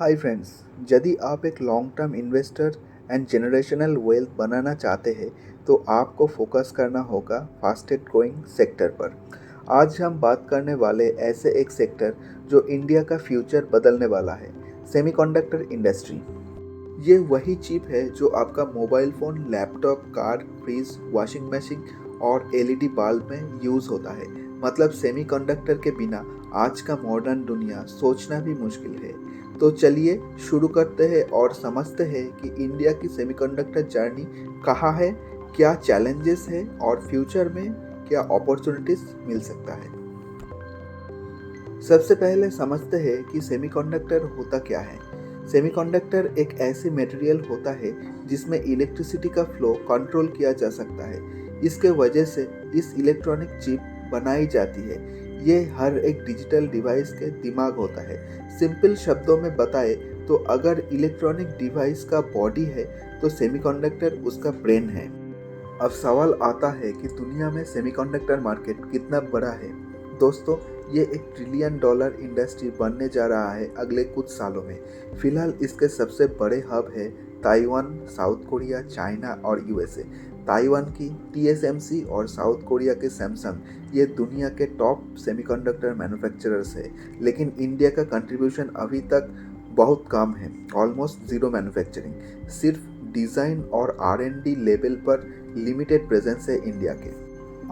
Hi friends, यदि आप एक long term investor and generational wealth बनाना चाहते हैं तो आपको फोकस करना होगा फास्टेस्ट ग्रोइंग सेक्टर पर। आज हम बात करने वाले ऐसे एक सेक्टर जो इंडिया का फ्यूचर बदलने वाला है, सेमीकंडक्टर इंडस्ट्री। ये वही चिप है जो आपका mobile phone, laptop, car, fridge, washing machine और एलईडी बल्ब में यूज़ होता है। मतलब सेमीकंडक्टर के बिना आज का मॉडर्न दुनिया सोचना भी मुश्किल है। तो चलिए शुरू करते हैं और समझते हैं कि इंडिया की सेमीकंडक्टर जर्नी कहाँ है, क्या चैलेंजेस है और फ्यूचर में क्या अपॉर्चुनिटीज मिल सकता है। सबसे पहले समझते हैं कि सेमीकंडक्टर होता क्या है। सेमीकंडक्टर एक ऐसी मटेरियल होता है जिसमें इलेक्ट्रिसिटी का फ्लो कंट्रोल किया जा सकता है। इसके वजह से इस इलेक्ट्रॉनिक चिप बनाई जाती है। ये हर एक डिजिटल डिवाइस के दिमाग होता है। सिंपल शब्दों में बताए तो अगर इलेक्ट्रॉनिक डिवाइस का बॉडी है तो सेमीकंडक्टर उसका ब्रेन है। अब सवाल आता है कि दुनिया में सेमीकंडक्टर मार्केट कितना बड़ा है। दोस्तों, ये एक ट्रिलियन डॉलर इंडस्ट्री बनने जा रहा है अगले कुछ सालों में। फिलहाल इसके सबसे बड़े हब है ताइवान, साउथ कोरिया, चाइना और यूएसए। ताइवान की टीएसएमसी और साउथ कोरिया के सैमसंग ये दुनिया के टॉप सेमीकंडक्टर मैन्युफैक्चरर्स है। लेकिन इंडिया का कंट्रीब्यूशन अभी तक बहुत कम है, ऑलमोस्ट ज़ीरो मैन्युफैक्चरिंग। सिर्फ डिज़ाइन और R&D लेवल पर लिमिटेड प्रेजेंस है इंडिया के।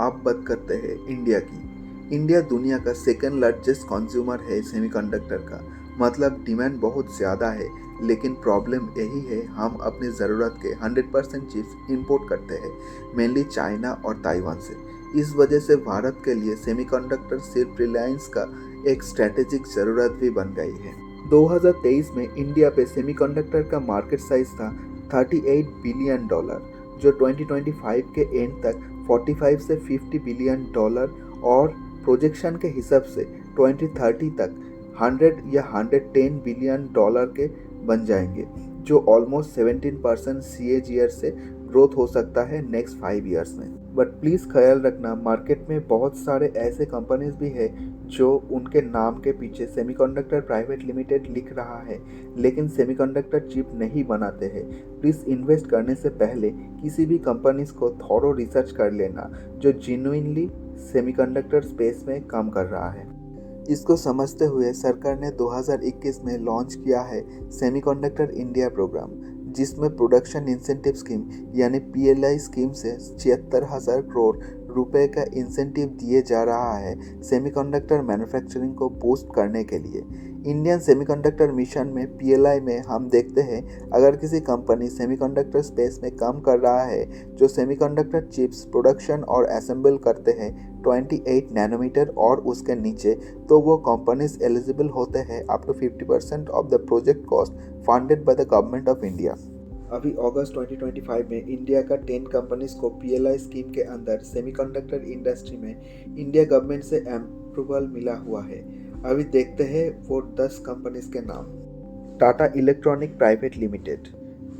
आप बात करते हैं इंडिया की। इंडिया दुनिया का सेकंड लार्जेस्ट कंज्यूमर है सेमीकंडक्टर का। मतलब डिमांड बहुत ज़्यादा है, लेकिन प्रॉब्लम यही है हम अपनी ज़रूरत के 100% चिप्स इंपोर्ट करते हैं, मेनली चाइना और ताइवान से। इस वजह से भारत के लिए सेमीकंडक्टर सिर्फ रिलायंस का एक स्ट्रैटेजिक ज़रूरत भी बन गई है। 2023 में इंडिया पे सेमीकंडक्टर का मार्केट साइज था $38 बिलियन, जो 2025 के एंड तक 45 से 50 बिलियन डॉलर और प्रोजेक्शन के हिसाब से 2030 तक 100 या 110 बिलियन डॉलर के बन जाएंगे, जो ऑलमोस्ट 17% CAGR से ग्रोथ हो सकता है नेक्स्ट 5 ईयर्स में। बट प्लीज़ ख्याल रखना, मार्केट में बहुत सारे ऐसे कंपनीज भी है जो उनके नाम के पीछे सेमीकंडक्टर प्राइवेट लिमिटेड लिख रहा है, लेकिन सेमीकंडक्टर चिप नहीं बनाते हैं। प्लीज़ इन्वेस्ट करने से पहले किसी भी कंपनीज को थॉरो रिसर्च कर लेना जो जेन्युइनली सेमीकंडक्टर स्पेस में काम कर रहा है। इसको समझते हुए सरकार ने 2021 में लॉन्च किया है सेमीकंडक्टर इंडिया प्रोग्राम, जिसमें प्रोडक्शन इंसेंटिव स्कीम यानी PLI स्कीम से 76,000 करोड़ रुपए का इंसेंटिव दिए जा रहा है सेमीकंडक्टर मैन्युफैक्चरिंग को बूस्ट करने के लिए। इंडियन सेमीकंडक्टर मिशन में PLI में हम देखते हैं, अगर किसी कंपनी सेमीकंडक्टर स्पेस में काम कर रहा है जो सेमीकंडक्टर चिप्स प्रोडक्शन और असेंबल करते हैं 28 नैनोमीटर और उसके नीचे, तो वो कंपनीज एलिजिबल होते हैं up to 50% of the project cost funded by the government of India. अभी अगस्त 2025 में इंडिया का 10 कंपनीज को PLI स्कीम के अंदर सेमीकंडक्टर इंडस्ट्री में इंडिया गवर्नमेंट से अप्रूवल मिला हुआ है। अभी देखते हैं वो 10 कंपनीज के नाम। Tata electronic private limited,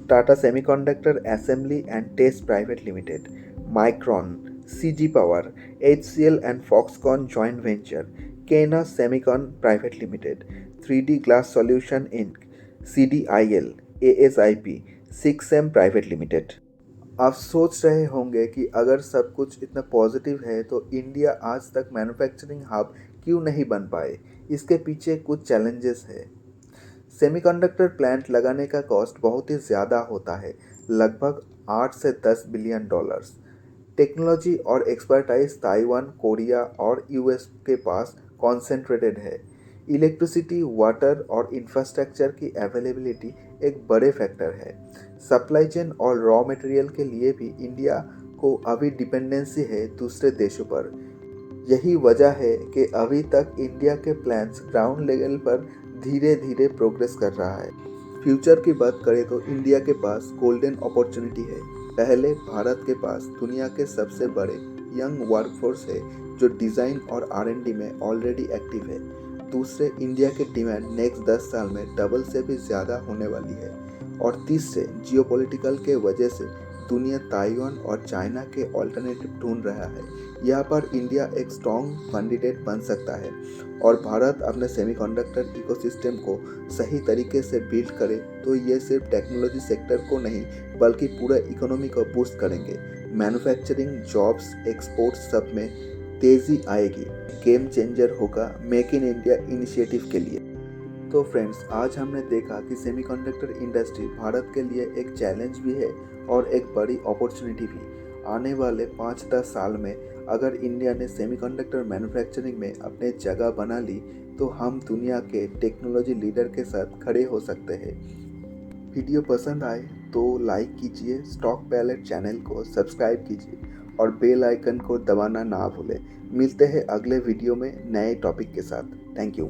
Tata semiconductor assembly and test private limited, Micron, CG power, HCL and Foxconn joint venture, Kaynes Semicon private limited, 3D glass solution Inc, CDIL, ASIP, 6M private limited. आप सोच रहे होंगे कि अगर सब कुछ इतना पॉजिटिव है तो इंडिया आज तक मैन्युफैक्चरिंग हब क्यों नहीं बन पाए। इसके पीछे कुछ चैलेंजेस है। सेमीकंडक्टर प्लांट लगाने का कॉस्ट बहुत ही ज़्यादा होता है, लगभग 8 से 10 बिलियन डॉलर्स। टेक्नोलॉजी और एक्सपर्टाइज ताइवान, कोरिया और US के पास कॉन्सेंट्रेटेड है। इलेक्ट्रिसिटी, वाटर और इंफ्रास्ट्रक्चर की अवेलेबिलिटी एक बड़े फैक्टर है। सप्लाई चेन और रॉ मटेरियल के लिए भी इंडिया को अभी डिपेंडेंसी है दूसरे देशों पर। यही वजह है कि अभी तक इंडिया के प्लान्स ग्राउंड लेवल पर धीरे धीरे प्रोग्रेस कर रहा है। फ्यूचर की बात करें तो इंडिया के पास गोल्डन अपॉर्चुनिटी है। पहले, भारत के पास दुनिया के सबसे बड़े यंग वर्कफोर्स है जो डिज़ाइन और R&D में ऑलरेडी एक्टिव है। दूसरे, इंडिया की डिमांड नेक्स्ट 10 साल में डबल से भी ज़्यादा होने वाली है। और तीसरे, जियोपॉलिटिकल के वजह से दुनिया ताइवान और चाइना के ऑल्टरनेटिव ढूंढ रहा है। यहाँ पर इंडिया एक स्ट्रॉन्ग कैंडिडेट बन सकता है और भारत अपने सेमीकंडक्टर इकोसिस्टम को सही तरीके से बिल्ड करे तो ये सिर्फ टेक्नोलॉजी सेक्टर को नहीं बल्कि पूरा इकोनॉमी को बूस्ट करेंगे। मैन्युफैक्चरिंग, जॉब्स, एक्सपोर्ट्स सब में तेज़ी आएगी। गेम चेंजर होगा मेक इन इंडिया इनिशिएटिव के लिए। तो फ्रेंड्स, आज हमने देखा कि सेमीकंडक्टर इंडस्ट्री भारत के लिए एक चैलेंज भी है और एक बड़ी अपॉर्चुनिटी भी। आने वाले 5-10 साल में अगर इंडिया ने सेमीकंडक्टर मैन्युफैक्चरिंग में अपने जगह बना ली तो हम दुनिया के टेक्नोलॉजी लीडर के साथ खड़े हो सकते हैं। वीडियो पसंद आए तो लाइक कीजिए, स्टॉक पैलेट चैनल को सब्सक्राइब कीजिए और बेल आइकन को दबाना ना भूलें। मिलते हैं अगले वीडियो में नए टॉपिक के साथ। Thank you.